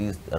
30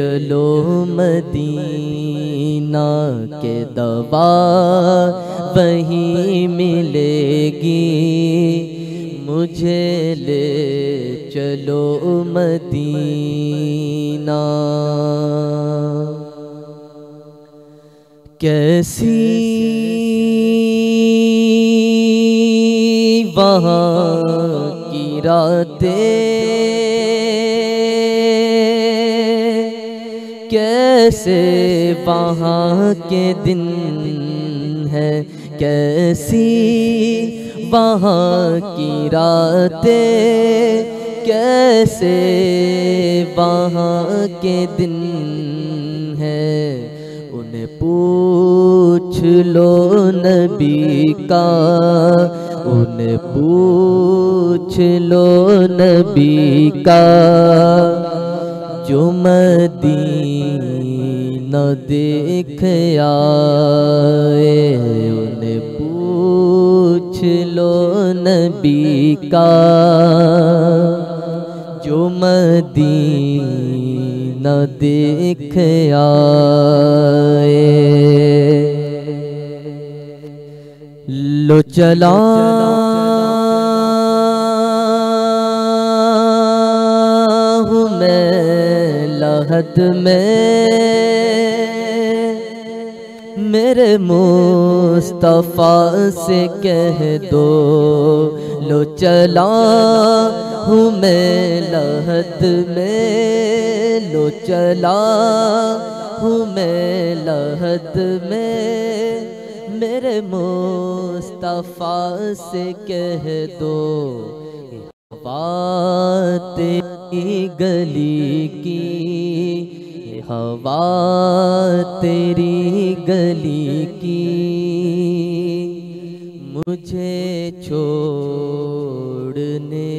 چلو مدینہ کے دوا وہیں ملے گی، مجھے لے چلو مدینہ۔ کیسی وہاں کی راتیں، کیسے وہاں کے دن ہے، کیسی وہاں کی راتیں، کیسے وہاں کے دن ہے، انہیں پوچھ لو نبی کا، انہیں پوچھ لو نبی کا، جو مدینہ دیکھ آئے، انہیں پوچھ لو نبی کا، جو مدینہ دیکھ آئے۔ لو چلا ہوں میں لحد میں، میرے مصطفیٰ سے کہہ دو، لو چلا ہوں میں لحد میں، لو چلا ہوں میں لحد میں، میرے مصطفیٰ سے کہہ دو، ہوا تیری گلی کی، ہوا تیری گلی کی، مجھے چھوڑنے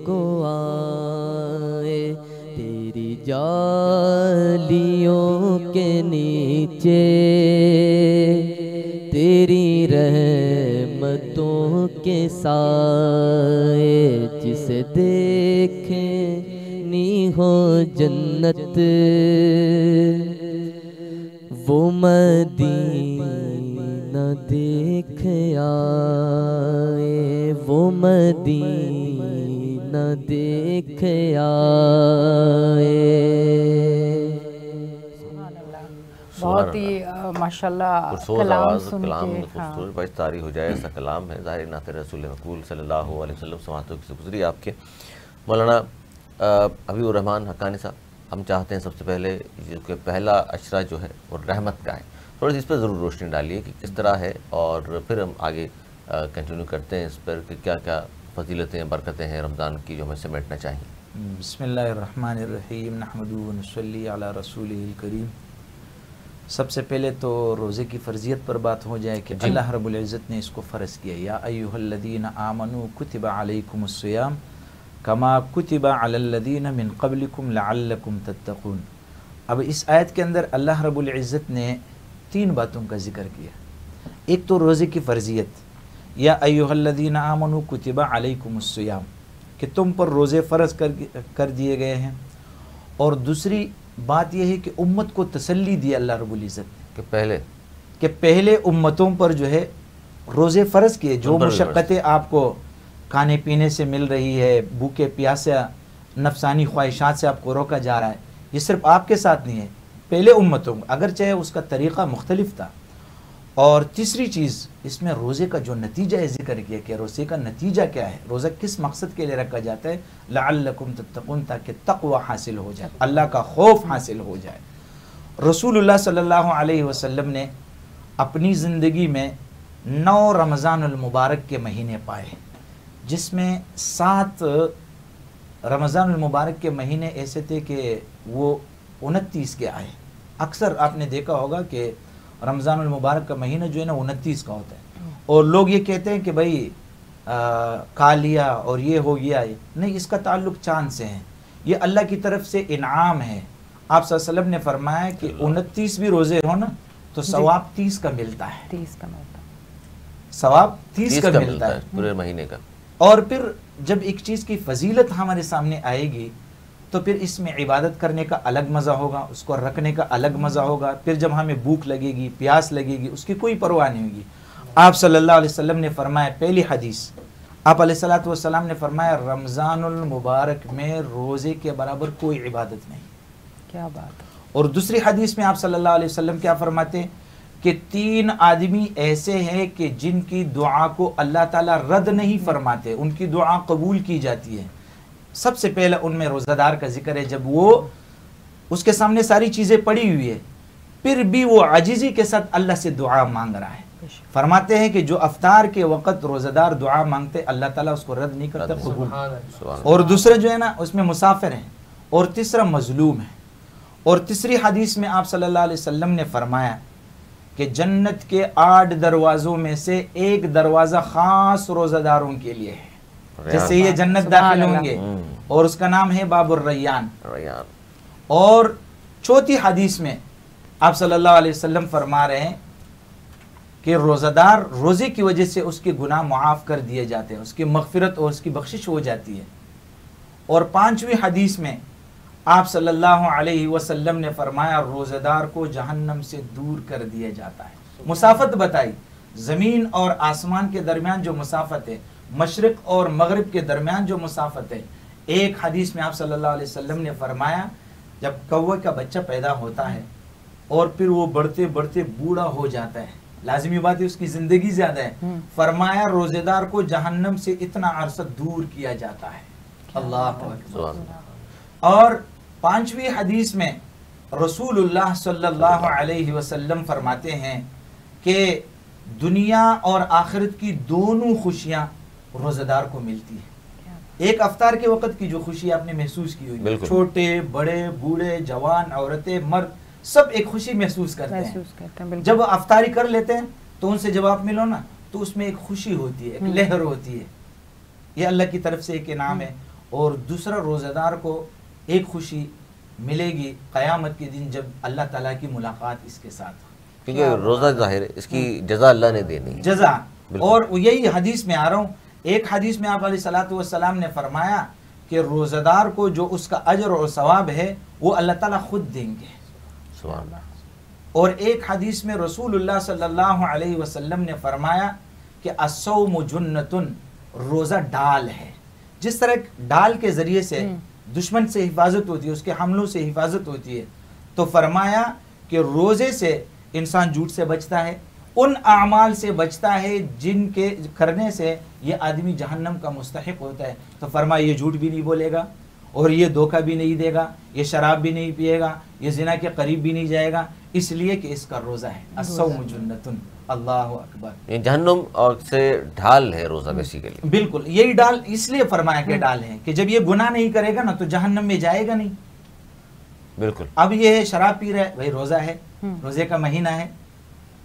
کو آئے، تیری جالیوں کے نیچے، تیری رحمتوں کے سائے، جسے دیکھنی ہو جنت، وہ مدینہ دیکھ آئے، وہ مدینہ دیکھ آئے۔ بہت ہی ماشاءاللہ کلام سن کے خوبصورت بڑی تاری ہو جائے ایسا کلام ہے، ظاہر نعت رسول مقبول صلی اللہ علیہ وسلم سماعتوں کی سے گزری آپ کے مولانا حبیب الرحمن حقانی صاحب۔ ہم چاہتے ہیں سب سے پہلے کہ پہلا اشرہ جو ہے وہ رحمت کا ہے، تھوڑی سی اس پر ضرور روشنی ڈالیے کہ کس طرح ہے، اور پھر ہم آگے کنٹینیو کرتے ہیں اس پر کہ کیا کیا فضیلتیں برکتیں ہیں رمضان کی جو ہمیں سمیٹنا چاہیے۔ بسم اللہ الرحمن الرحیم، نحمدہ و نصلی علی رسولہ الکریم۔ سب سے پہلے تو روزے کی فرضیت پر بات ہو جائے کہ اللہ رب العزت نے اس کو فرض کیا، یا ایھا الذین آمنوا کتب علیکم الصیام کما کتب علی الذین من قبلکم لعلکم تتقون۔ اب اس آیت کے اندر اللہ رب العزت نے 3 باتوں کا ذکر کیا۔ ایک تو روزے کی فرضیت، یا ایھا الذین آمنوا کتب علیکم الصیام، کہ تم پر روزے فرض کر دیے گئے ہیں، اور دوسری بات یہ ہے کہ امت کو تسلی دی اللہ رب العزت کہ پہلے امتوں پر جو ہے روزے فرض کیے، جو مشقتیں آپ کو کھانے پینے سے مل رہی ہے، بھوکے پیاسے نفسانی خواہشات سے آپ کو روکا جا رہا ہے، یہ صرف آپ کے ساتھ نہیں ہے، پہلے امتوں اگرچہ اس کا طریقہ مختلف تھا۔ اور تیسری چیز اس میں روزے کا جو نتیجہ ہے ذکر کیا کہ روزے کا نتیجہ کیا ہے، روزہ کس مقصد کے لیے رکھا جاتا ہے، لعلکم تتقون، تاکہ تقوی حاصل ہو جائے، اللہ کا خوف حاصل ہو جائے۔ رسول اللہ صلی اللہ علیہ وسلم نے اپنی زندگی میں 9 رمضان المبارک کے مہینے پائے، جس میں 7 رمضان المبارک کے مہینے ایسے تھے کہ وہ 29 کے آئے۔ اکثر آپ نے دیکھا ہوگا کہ رمضان المبارک کا مہینہ جو ہے نا 29 کا ہوتا ہے، اور لوگ یہ کہتے ہیں کہ بھائی کھا لیا اور یہ ہو گیا، نہیں، اس کا تعلق چاند سے ہے، یہ اللہ کی طرف سے انعام ہے۔ آپ صلی اللہ علیہ وسلم نے فرمایا کہ 29 بھی روزے ہو نا تو ثواب 30 کا ملتا ہے، 30 کا ملتا ہے، ثواب 30 کا ملتا ہے پورے مہینے کا۔ اور پھر جب ایک چیز کی فضیلت ہمارے سامنے آئے گی تو پھر اس میں عبادت کرنے کا الگ مزہ ہوگا، اس کو رکھنے کا الگ مزہ ہوگا، پھر جب ہمیں بھوک لگے گی، پیاس لگے گی، اس کی کوئی پرواہ نہیں ہوگی۔ آپ صلی اللہ علیہ وسلم نے فرمایا، پہلی حدیث آپ علیہ الصلوۃ والسلام نے فرمایا، رمضان المبارک میں روزے کے برابر کوئی عبادت نہیں۔ کیا بات ہے۔ اور دوسری حدیث میں آپ صلی اللہ علیہ وسلم کیا فرماتے ہیں کہ 3 آدمی ایسے ہیں کہ جن کی دعا کو اللہ تعالیٰ رد نہیں فرماتے، ان کی دعا قبول کی جاتی ہے۔ سب سے پہلے ان میں روزہ دار کا ذکر ہے، جب وہ اس کے سامنے ساری چیزیں پڑی ہوئی ہے پھر بھی وہ عاجزی کے ساتھ اللہ سے دعا مانگ رہا ہے۔ فرماتے ہیں کہ جو افطار کے وقت روزہ دار دعا مانگتے اللہ تعالیٰ اس کو رد نہیں کرتا، قبول۔ اور دوسرے جو ہے نا اس میں مسافر ہیں، اور تیسرا مظلوم ہے۔ اور تیسری حدیث میں آپ صلی اللہ علیہ وسلم نے فرمایا کہ جنت کے 8 دروازوں میں سے ایک دروازہ خاص روزہ داروں کے لیے ہے، جیسے یہ جنت داخل ہوں گے، اور اس کا نام ہے باب الریان۔ اور چوتھی حدیث میں آپ صلی اللہ علیہ وسلم فرما رہے ہیں کہ روزہ دار روزے کی وجہ سے اس کے گناہ معاف کر دیے جاتے ہیں، اس کی مغفرت اور اس کی بخشش ہو جاتی ہے۔ اور 5ویں حدیث میں آپ صلی اللہ علیہ وسلم نے فرمایا، روزہ دار کو جہنم سے دور کر دیا جاتا ہے۔ مسافت بتائی، زمین اور آسمان کے درمیان جو مسافت ہے، مشرق اور مغرب کے درمیان جو مسافت ہے۔ ایک حدیث میں آپ صلی اللہ علیہ وسلم نے فرمایا، جب کوے کا بچہ پیدا ہوتا ہے اور پھر وہ بڑھتے بڑھتے بوڑھا ہو جاتا ہے، لازمی بات ہے اس کی زندگی زیادہ ہے، فرمایا روزے دار کو جہنم سے اتنا عرصہ دور کیا جاتا ہے۔ اللہ اکبر۔ اور 5ویں حدیث میں رسول اللہ صلی اللہ علیہ وسلم فرماتے ہیں کہ دنیا اور آخرت کی دونوں خوشیاں روزہ دار کو ملتی ہیں۔ ایک افطار کے وقت کی جو خوشی آپ نے محسوس کی ہوئی، چھوٹے بڑے بوڑھے جوان عورتیں مرد سب ایک خوشی محسوس کرتے ہیں۔ جب افطاری کر لیتے ہیں تو ان سے جب آپ ملو نا تو اس میں ایک خوشی ہوتی ہے، ایک لہر ہوتی ہے، یہ اللہ کی طرف سے ایک انعام ہے۔ اور دوسرا روزہ دار کو ایک خوشی ملے گی قیامت کے دن جب اللہ تعالیٰ کی ملاقات اس کے ساتھ، کیونکہ روزہ ظاہر ہے اس کی جزا اللہ نے دینی ہے، جزا۔ اور یہی حدیث میں آ رہا ہوں، ایک حدیث میں آپ علیہ الصلوۃ والسلام نے فرمایا کہ روزہ دار کو جو اس کا اجر اور ثواب ہے وہ اللہ تعالیٰ خود دیں گے۔ سبحان اللہ۔ اور ایک حدیث میں رسول اللہ صلی اللہ علیہ وسلم نے فرمایا کہ الصوم جنۃ، روزہ ڈال ہے۔ جس طرح ڈال کے ذریعے سے دشمن سے حفاظت ہوتی ہے، اس کے حملوں سے حفاظت ہوتی ہے، تو فرمایا کہ روزے سے انسان جھوٹ سے بچتا ہے، ان اعمال سے بچتا ہے جن کے کرنے سے یہ آدمی جہنم کا مستحق ہوتا ہے۔ تو فرمایا یہ جھوٹ بھی نہیں بولے گا، اور یہ دھوکہ بھی نہیں دے گا، یہ شراب بھی نہیں پیے گا، یہ زنا کے قریب بھی نہیں جائے گا، اس لیے کہ اس کا روزہ ہے۔ الصوم جنۃ۔ اللہ اکبر۔ یہ جہنم اور سے ڈھال ہے روزہ بیسیکلی۔ بالکل، یہی ڈال اس لیے فرمایا کہ ڈال ہے کہ جب یہ گناہ نہیں کرے گا نا تو جہنم میں جائے گا نہیں۔ بالکل۔ اب یہ شراب پی رہا ہے، بھائی روزہ ہے، روزے کا مہینہ ہے،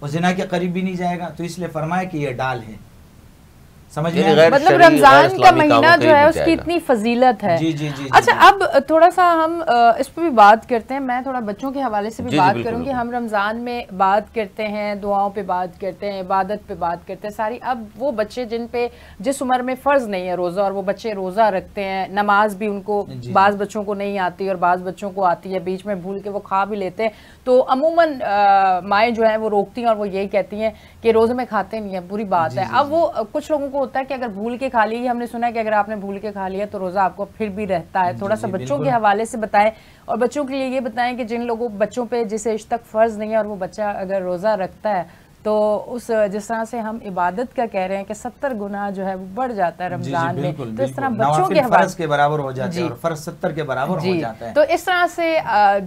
وہ زنا کے قریب بھی نہیں جائے گا، تو اس لیے فرمایا کہ یہ ڈال ہے۔ سمجھ میں مطلب رمضان کا مہینہ جو ہے اس کی اتنی فضیلت ہے۔ اچھا اب تھوڑا سا ہم اس پہ بھی بات کرتے ہیں، میں تھوڑا بچوں کے حوالے سے بھی بات کروں گی۔ ہم رمضان میں بات کرتے ہیں، دعاؤں پہ بات کرتے ہیں، عبادت پہ بات کرتے ہیں ساری۔ اب وہ بچے جن پہ جس عمر میں فرض نہیں ہے روزہ، اور وہ بچے روزہ رکھتے ہیں، نماز بھی ان کو بعض بچوں کو نہیں آتی اور بعض بچوں کو آتی ہے، بیچ میں بھول کے وہ کھا بھی لیتے ہیں، تو عموماً مائیں جو ہیں وہ روکتی ہیں اور وہ یہی کہتی ہیں کہ روزے میں کھاتے نہیں ہیں، بری بات ہے۔ اب وہ کچھ لوگوں کو ہوتا ہے کہ اگر بھول کے کھا لی، ہم نے سنا ہے کہ اگر آپ نے بھول کے کھا لیا تو روزہ آپ کو پھر بھی رہتا ہے۔ تھوڑا سا بچوں کے حوالے سے بتائیں، اور بچوں کے لیے یہ بتائیں کہ جن لوگوں بچوں پہ جسے عشق تک فرض نہیں ہے اور وہ بچہ اگر روزہ رکھتا ہے تو اس جس طرح سے ہم عبادت کا کہہ رہے ہیں کہ 70 گنا جو ہے وہ بڑھ جاتا ہے رمضان میں، تو اس طرح بچوں کے فرض کے برابر ہو جاتا ہے اور فرض 70 کے برابر ہو جاتا ہے۔ تو اس طرح سے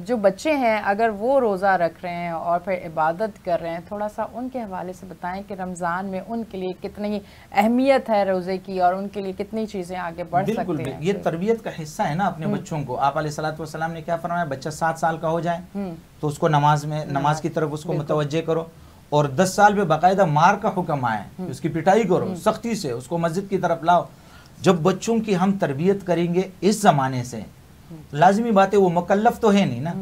جو بچے ہیں اگر وہ روزہ رکھ رہے ہیں اور پھر عبادت کر رہے ہیں، تھوڑا سا ان کے حوالے سے بتائیں کہ رمضان میں ان کے لیے کتنی اہمیت ہے روزے کی اور ان کے لیے کتنی چیزیں آگے بڑھ سکتی ہیں۔ یہ تربیت کا حصہ ہے نا اپنے بچوں کو۔ آپ علیہ الصلوۃ والسلام نے کیا فرمایا، بچہ 7 سال کا ہو جائے تو اس کو نماز کی طرف اس کو متوجہ کرو، اور 10 سال پہ باقاعدہ مار کا حکم آیا ہے، اس کی پٹائی کرو سختی سے، اس کو مسجد کی طرف لاؤ۔ جب بچوں کی ہم تربیت کریں گے اس زمانے سے، لازمی بات ہے وہ مکلف تو ہے نہیں نا،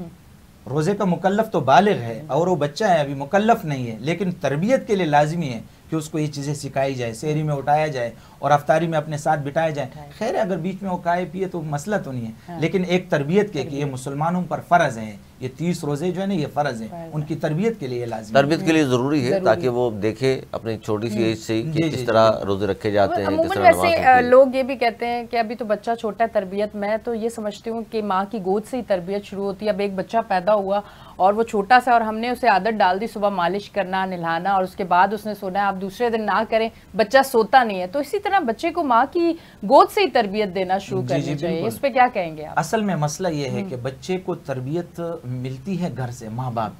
روزے کا مکلف تو بالغ ہے اور وہ بچہ ہے ابھی مکلف نہیں ہے، لیکن تربیت کے لیے لازمی ہے کہ اس کو یہ چیزیں سکھائی جائے، سحری میں اٹھایا جائے اور افطاری میں اپنے ساتھ بٹھایا جائے. خیر ہے اگر بیچ میں وہ کھائے پیے تو مسئلہ تو نہیں ہے، لیکن ایک تربیت کے کہ یہ مسلمانوں پر فرض ہے، یہ 30 روزے جو ہے نا یہ فرض ہے، ان کی تربیت کے لیے لازمی، تربیت کے لیے ضروری ہے تاکہ وہ دیکھے اپنی چھوٹی سی ایج سے کہ کس طرح روزے رکھے جاتے ہیں، کس طرح نماز ہوتی ہے. لوگ یہ بھی کہتے ہیں کہ ابھی تو بچہ چھوٹا ہے، تربیت میں تو یہ سمجھتی ہوں کہ ماں کی گود سے ہی تربیت شروع ہوتی ہے. اب ایک بچہ پیدا ہوا اور وہ چھوٹا سا اور ہم نے اسے عادت ڈال دی صبح مالش کرنا، نہلانا اور اس کے بعد اس نے سونا ہے، آپ دوسرے دن نہ کریں بچہ سوتا نہیں ہے. تو اسی طرح بچے کو ماں کی گود سے ہی تربیت دینا شروع کرنی چاہیے. اس پہ کیا کہیں گے آپ؟ اصل میں مسئلہ یہ ہے کہ بچے کو تربیت ملتی ہے گھر سے، ماں باپ،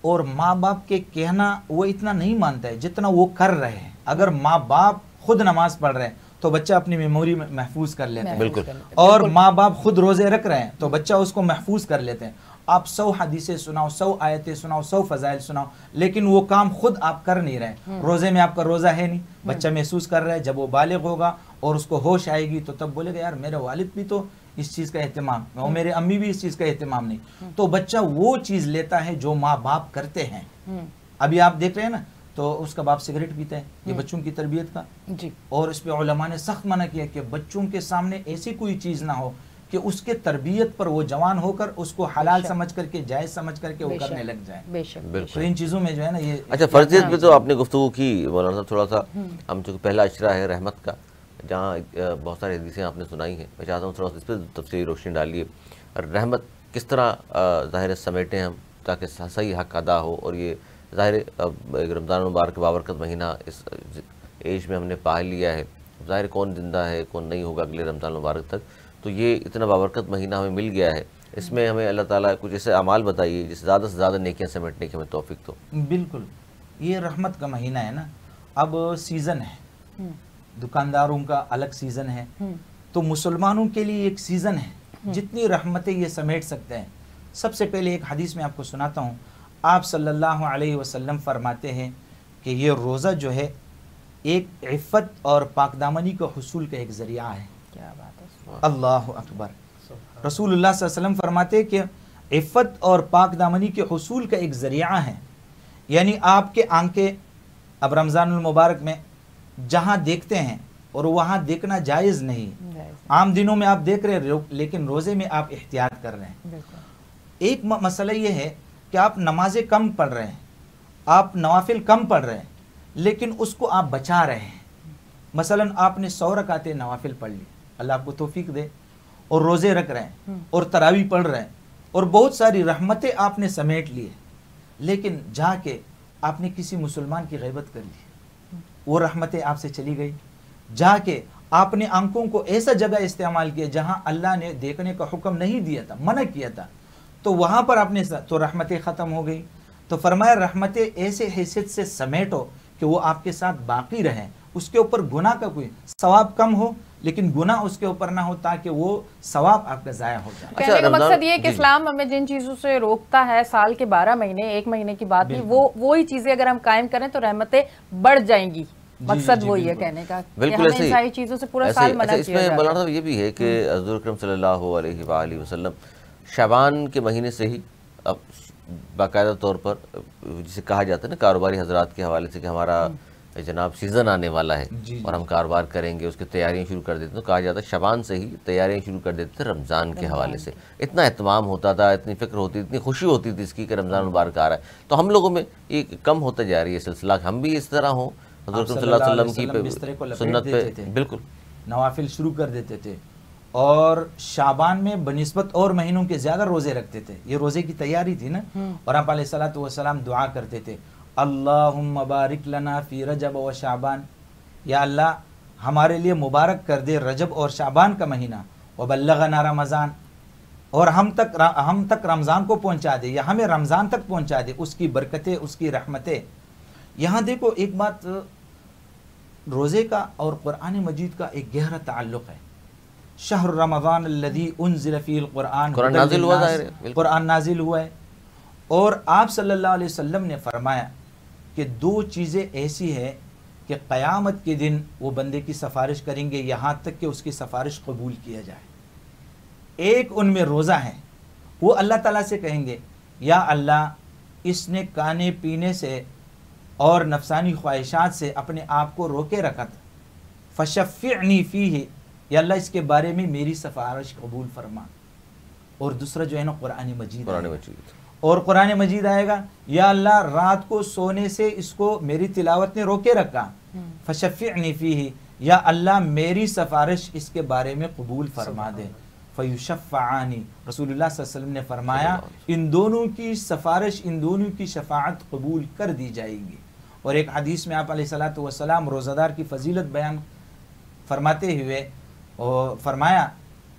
اور ماں باپ کے کہنا وہ اتنا نہیں مانتا ہے جتنا وہ کر رہے ہیں. اگر ماں باپ خود نماز پڑھ رہے ہیں تو بچہ اپنی میموری میں محفوظ کر لیتے ہیں، بالکل، اور ماں باپ خود روزے رکھ رہے ہیں تو بچہ اس کو محفوظ کر لیتے ہیں. آپ 100 حدیثیں سناؤ، 100 آیتیں سناؤ، 100 فضائل سناؤ، لیکن وہ کام خود آپ کر نہیں رہے. روزے میں آپ کا روزہ ہے نہیں، بچہ محسوس کر رہا ہے. جب وہ بالغ ہوگا اور اس کو ہوش آئے گی تو تب بولے گا یار میرے والد بھی تو اس چیز کا اہتمام، اور میرے امی بھی اس چیز کا اہتمام نہیں. تو بچہ وہ چیز لیتا ہے جو ماں باپ کرتے ہیں. ابھی آپ دیکھ رہے ہیں نا تو اس کا باپ سگریٹ پیتا ہے، یہ بچوں کی تربیت کا، اور اس پہ علماء نے سخت منع کیا کہ بچوں کے سامنے ایسی کوئی چیز نہ ہو کہ اس کے تربیت پر وہ جوان ہو کر اس کو حلال سمجھ کر کے، جائز سمجھ کر کے وہ کرنے لگ جائے. تو ان چیزوں میں جو ہے نا یہ اچھا فرضیت پہ تو آپ نے گفتگو کی مولانا صاحب. تھوڑا سا ہم چونکہ پہلا اشرہ ہے رحمت کا، جہاں بہت ساری حدیثیں آپ نے سنائی ہیں، میں چاہتا ہوں تھوڑا سا اس پہ تفصیلی روشنی ڈالیے. رحمت کس طرح ظاہر سمیٹیں ہم تاکہ صحیح حق ادا ہو. اور یہ ظاہر رمضان المبارک بابرکت مہینہ اس ایج میں ہم نے پا لیا ہے، ظاہر کون زندہ ہے کون نہیں ہوگا اگلے رمضان المبارک تک. تو یہ اتنا بابرکت مہینہ ہمیں مل گیا ہے، اس میں ہمیں اللہ تعالیٰ کچھ ایسے اعمال بتائیے جس سے زیادہ نیکیاں سمیٹنے کی ہمیں توفیق. تو بالکل یہ رحمت کا مہینہ ہے نا. اب سیزن ہے، دکانداروں کا الگ سیزن ہے، تو مسلمانوں کے لیے ایک سیزن ہے جتنی رحمتیں یہ سمیٹ سکتے ہیں. سب سے پہلے ایک حدیث میں آپ کو سناتا ہوں. آپ صلی اللہ علیہ وسلم فرماتے ہیں کہ یہ روزہ جو ہے ایک عفت اور پاک دامنی کا حصول کا ایک ذریعہ ہے. کیا بات ہے، اللہ اکبر. رسول اللہ صلی اللہ علیہ وسلم فرماتے ہیں کہ عفت اور پاک دامنی کے حصول کا ایک ذریعہ ہے. یعنی آپ کے آنکھیں اب رمضان المبارک میں جہاں دیکھتے ہیں اور وہاں دیکھنا جائز نہیں. عام دنوں میں آپ دیکھ رہے ہیں لیکن روزے میں آپ احتیاط کر رہے ہیں. ایک مسئلہ یہ ہے کہ آپ نمازیں کم پڑھ رہے ہیں، آپ نوافل کم پڑھ رہے ہیں، لیکن اس کو آپ بچا رہے ہیں. مثلا آپ نے 100 رکعتیں نوافل پڑھ لی، اللہ آپ کو توفیق دے، اور روزے رکھ رہے ہیں اور تراویح پڑھ رہے ہیں اور بہت ساری رحمتیں آپ نے سمیٹ لی، لیکن جا کے آپ نے کسی مسلمان کی غیبت کر لی، وہ رحمتیں آپ سے چلی گئی. جا کے آپ نے آنکھوں کو ایسا جگہ استعمال کیا جہاں اللہ نے دیکھنے کا حکم نہیں دیا تھا، منع کیا تھا، تو وہاں پر آپ نے تو رحمتیں ختم ہو گئی. تو فرمایا رحمتیں ایسے حیثیت سے سمیٹو کہ وہ آپ کے ساتھ باقی رہیں. اس کے اوپر گناہ کا کوئی ثواب کم ہو لیکن گناہ اس کے اوپر نہ ہو تاکہ وہ ثواب آپ کا ضائع ہو جائے. کہنے کا مقصد یہ کہ اسلام ہمیں جن چیزوں سے روکتا ہے سال کے 12 مہینے، ایک مہینے کی بات نہیں، وہی چیزیں اگر ہم قائم کریں تو رحمتیں بڑھ جائیں گی. مقصد وہی ہے کہنے کا کہ ہمیں ان ساری چیزوں سے پورا سال منع کیا اس میں مولانا صاحب یہ بھی ہے کہ حضور اکرم صلی اللہ علیہ وآلہ وسلم شعبان کے مہینے سے ہی اب باقاعدہ طور پر جسے کہا جاتا ہے نا کاروباری حضرات کے حوالے سے کہ ہمارا جناب سیزن آنے والا ہے اور ہم کاروبار کریں گے، اس کی تیاریاں شروع کر دیتے ہیں. تو کہا جاتا ہے شعبان سے ہی تیاریاں شروع کر دیتے تھے رمضان کے حوالے سے. اتنا اہتمام ہوتا تھا، اتنی فکر ہوتی تھی، اتنی خوشی ہوتی تھی اس کی کہ رمضان مبارک آ رہا ہے. تو ہم لوگوں میں یہ کم ہوتا جا رہی ہے سلسلہ، ہم بھی اس طرح ہوں حضور صلی اللہ علیہ وسلم کی سنت پہ بالکل نوافل شروع کر دیتے تھے، اور شعبان میں بنسبت اور مہینوں کے زیادہ روزے رکھتے تھے. یہ روزے کی تیاری تھی نا. اور آپ علیہ الصلوۃ والسلام دعا کرتے تھے اللہم بارک لنا فی رجب و شعبان، یا اللہ ہمارے لیے مبارک کر دے رجب اور شعبان کا مہینہ، وبلغنا رمضان، اور ہم تک رمضان کو پہنچا دے، یا ہمیں رمضان تک پہنچا دے، اس کی برکتیں، اس کی رحمتیں. یہاں دیکھو ایک بات، روزے کا اور قرآن مجید کا ایک گہرا تعلق ہے. شہر رمضان الذی انزل فیہ القرآن، قرآن نازل ہوا ہے. اور آپ صلی اللہ علیہ وسلم نے فرمایا کہ 2 چیزیں ایسی ہیں کہ قیامت کے دن وہ بندے کی سفارش کریں گے یہاں تک کہ اس کی سفارش قبول کیا جائے. ایک ان میں روزہ ہے، وہ اللہ تعالیٰ سے کہیں گے یا اللہ اس نے کھانے پینے سے اور نفسانی خواہشات سے اپنے آپ کو روکے رکھا تھا. فشفعنی فیہ، یا اللہ اس کے بارے میں میری سفارش قبول فرما. اور دوسرا جو ہے نا قرآن مجید، اور قرآن مجید آئے گا، یا اللہ رات کو سونے سے اس کو میری تلاوت نے روکے رکھا، فشفعنی فیہ، یا اللہ میری سفارش اس کے بارے میں قبول فرما دے. فیشفعانی، رسول اللہ صلی اللہ علیہ وسلم نے فرمایا ان دونوں کی سفارش، ان دونوں کی شفاعت قبول کر دی جائے گی. اور ایک حدیث میں آپ علیہ الصلوۃ والسلام روزہ دار کی فضیلت بیان فرماتے ہوئے فرمایا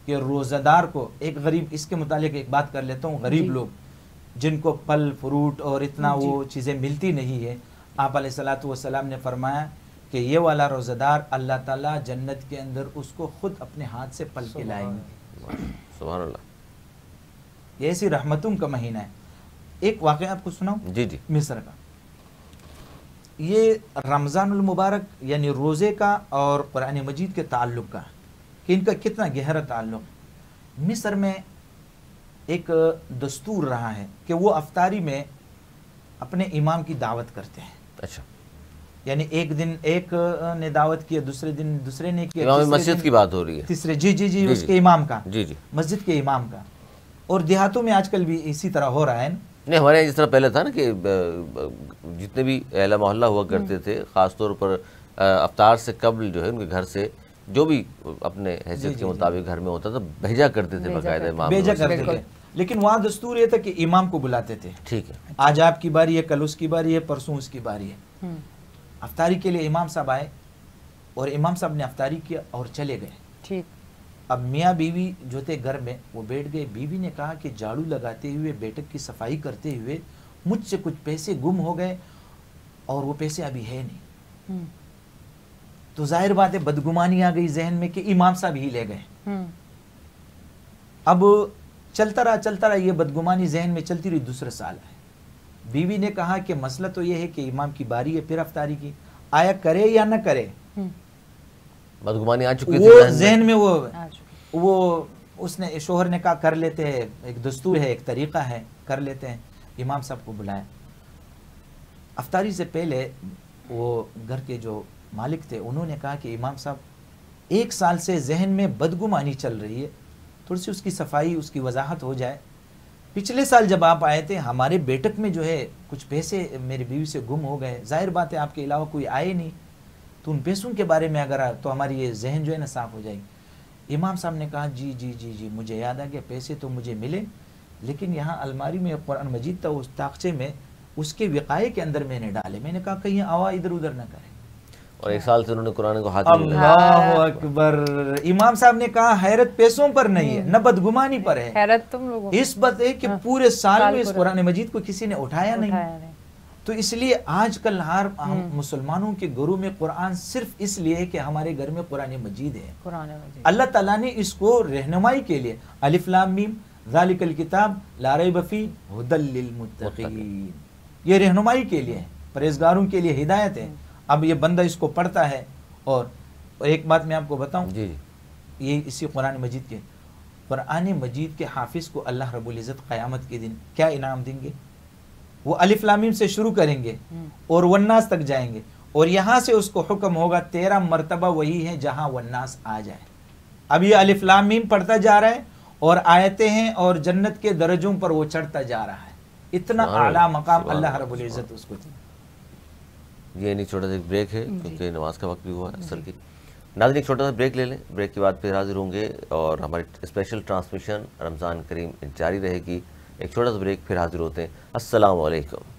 کہ روزہ دار کو، ایک غریب، اس کے متعلق ایک بات کر لیتا ہوں، غریب لوگ جن کو پھل فروٹ اور اتنا وہ چیزیں ملتی نہیں ہے، آپ علیہ الصلوۃ والسلام نے فرمایا کہ یہ والا روزہ دار اللہ تعالیٰ جنت کے اندر اس کو خود اپنے ہاتھ سے پل کے لائیں گے. سبحان اللہ. یہ ایسی رحمتوں کا مہینہ ہے. ایک واقعہ آپ کو سناؤں جی جی. مصر کا. یہ رمضان المبارک یعنی روزے کا اور قرآن مجید کے تعلق کا، کہ ان کا کتنا گہرا تعلق. مصر میں ایک دستور رہا ہے کہ وہ افطاری میں اپنے امام کی دعوت کرتے ہیں. اچھا. یعنی ایک دن ایک نے دعوت کیا، دوسرے دن دوسرے نے کیا، امام مسجد کی بات ہو رہی ہے، تیسرے جی اس کے امام کا، جی جی مسجد کے امام کا. اور دیہاتوں میں آج کل بھی اسی طرح ہو رہا ہے. نہیں، ہمارے یہاں جس طرح پہلے تھا نا کہ جتنے بھی اہل محلہ ہوا کرتے تھے، خاص طور پر افطار سے قبل جو ہے ان کے گھر سے جو بھی اپنے حیثیت کے مطابق گھر میں ہوتا تھا بھیجا کرتے تھے، باقاعدہ امام بھیجا کرتے تھے. لیکن وہاں دستور یہ تھا کہ امام کو بلاتے تھے. ٹھیک ہے، آج آپ کی باری ہے، کل اس کی باری ہے، پرسوں اس کی باری ہے. افطاری کے لیے امام صاحب آئے اور امام صاحب نے افطاری کیا اور چلے گئے. ٹھیک. اب میاں بیوی جو تھے گھر میں وہ بیٹھ گئے. بیوی نے کہا کہ جھاڑو لگاتے ہوئے، بیٹک کی صفائی کرتے ہوئے مجھ سے کچھ پیسے گم ہو گئے اور وہ پیسے ابھی ہے نہیں. تو ظاہر بات ہے بدگمانی آ گئی ذہن میں کہ امام صاحب ہی لے گئے. اب چلتا رہا یہ بدگمانی ذہن میں چلتی رہی. دوسرے سال ہے. بیوی نے کہا کہ مسئلہ تو یہ ہے کہ امام کی باری ہے پھر افطاری کی، آیا کرے یا نہ کرے. بدگمانی آ چکی وہ ذہن میں وہ اس نے، شوہر نے کہا کر لیتے ہیں، ایک دستور ہے، ایک طریقہ ہے، کر لیتے ہیں. امام صاحب کو بلایا. افطاری سے پہلے وہ گھر کے جو مالک تھے انہوں نے کہا کہ امام صاحب 1 سال سے ذہن میں بدگمانی چل رہی ہے، تھوڑی سی اس کی صفائی، اس کی وضاحت ہو جائے. پچھلے سال جب آپ آئے تھے ہمارے بیٹک میں جو ہے کچھ پیسے میری بیوی سے گم ہو گئے. ظاہر بات ہے آپ کے علاوہ کوئی آئے نہیں، تو ان پیسوں کے بارے میں اگر تو ہماری یہ ذہن جو ہے نا صاف ہو جائے گی. امام صاحب نے کہا جی مجھے یاد آ گیا، پیسے تو مجھے ملے، لیکن یہاں الماری میں قرآن مجید تھا، اس تاخچے میں اس کے وقائے کے اندر میں نے ڈالے. میں نے کہا کہیں آوا ادھر ادھر نہ کرے. اور 1 سال سے انہوں نے قرآن کو ہاتھ میں لگا. اللہ اکبر. امام صاحب نے کہا حیرت پیسوں پر نہیں ہے، نہ بدگمانی پر ہے، حیرت تم لوگوں اس بات ہے کہ پورے سال میں اس قرآن مجید کو کسی نے اٹھایا نہیں. تو اس لیے آج کل ہر مسلمانوں کے گھروں میں قرآن صرف اس لیے ہے کہ ہمارے گھر میں قرآن مجید ہے. اللہ تعالیٰ نے اس کو رہنمائی کے لیے الف لام میم ذالک الکتاب لا ریب فیہ ھدی للمتقین، یہ رہنمائی کے لیے، پرہیزگاروں کے لیے ہدایت ہے. اب یہ بندہ اس کو پڑھتا ہے. اور ایک بات میں آپ کو بتاؤں، یہ اسی قرآن مجید کے حافظ کو اللہ رب العزت قیامت کے دن کیا انعام دیں گے؟ وہ الف لام میم سے شروع کریں گے اور والناس تک جائیں گے، اور یہاں سے اس کو حکم ہوگا 13 مرتبہ وہی ہے جہاں والناس آ جائے. اب یہ الف لام میم پڑھتا جا رہا ہے اور آیتیں ہیں اور جنت کے درجوں پر وہ چڑھتا جا رہا ہے. اتنا اعلیٰ مقام اللہ رب العزت اس کو. یہ نہیں چھوٹا سا ایک بریک ہے کیونکہ نماز کا وقت بھی ہوا ہے اثر کی. ناظرین ایک چھوٹا سا بریک لے لیں، بریک کے بعد پھر حاضر ہوں گے اور ہماری اسپیشل ٹرانسمیشن رمضان کریم جاری رہے گی. ایک چھوٹا سا بریک پھر حاضر ہوتے ہیں. السلام علیکم.